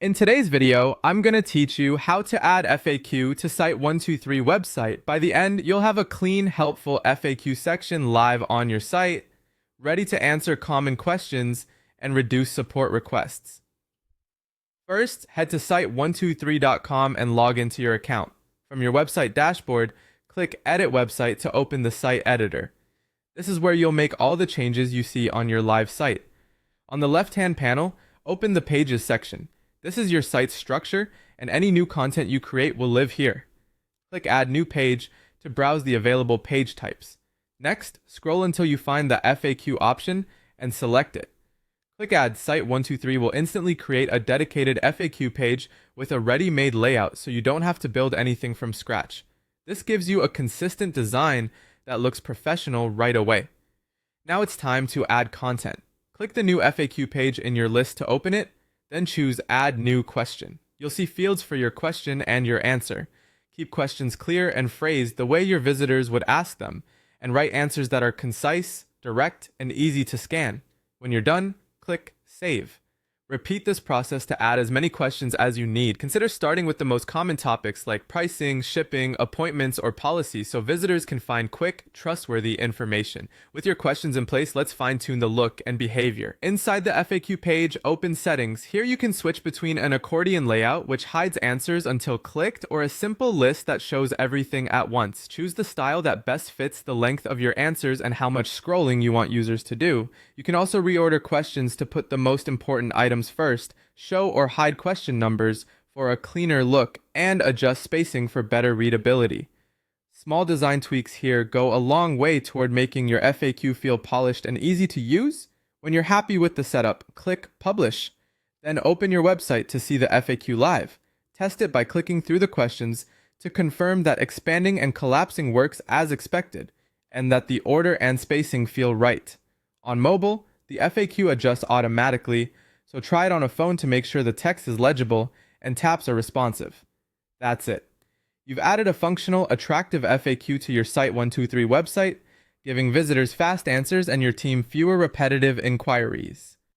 In today's video, I'm going to teach you how to add FAQ to Site123 website. By the end, you'll have a clean, helpful FAQ section live on your site, ready to answer common questions and reduce support requests. First, head to site123.com and log into your account. From your website dashboard, click Edit Website to open the site editor. This is where you'll make all the changes you see on your live site. On the left-hand panel, open the Pages section. This is your site's structure, and any new content you create will live here. Click Add New Page to browse the available page types. Next, scroll until you find the FAQ option and select it. Click Add Site123 will instantly create a dedicated FAQ page with a ready-made layout so you don't have to build anything from scratch. This gives you a consistent design that looks professional right away. Now it's time to add content. Click the new FAQ page in your list to open it, then choose Add New Question. You'll see fields for your question and your answer. Keep questions clear and phrased the way your visitors would ask them, and write answers that are concise, direct, and easy to scan. When you're done, click Save. Repeat this process to add as many questions as you need. Consider starting with the most common topics like pricing, shipping, appointments, or policies so visitors can find quick, trustworthy information. With your questions in place, let's fine-tune the look and behavior. Inside the FAQ page, open Settings. Here you can switch between an accordion layout, which hides answers until clicked, or a simple list that shows everything at once. Choose the style that best fits the length of your answers and how much scrolling you want users to do. You can also reorder questions to put the most important items first, show or hide question numbers for a cleaner look, and adjust spacing for better readability. Small design tweaks here go a long way toward making your FAQ feel polished and easy to use. When you're happy with the setup, click Publish. Then open your website to see the FAQ live. Test it by clicking through the questions to confirm that expanding and collapsing works as expected, and that the order and spacing feel right. On mobile, the FAQ adjusts automatically, so try it on a phone to make sure the text is legible and taps are responsive. That's it. You've added a functional, attractive FAQ to your Site123 website, giving visitors fast answers and your team fewer repetitive inquiries.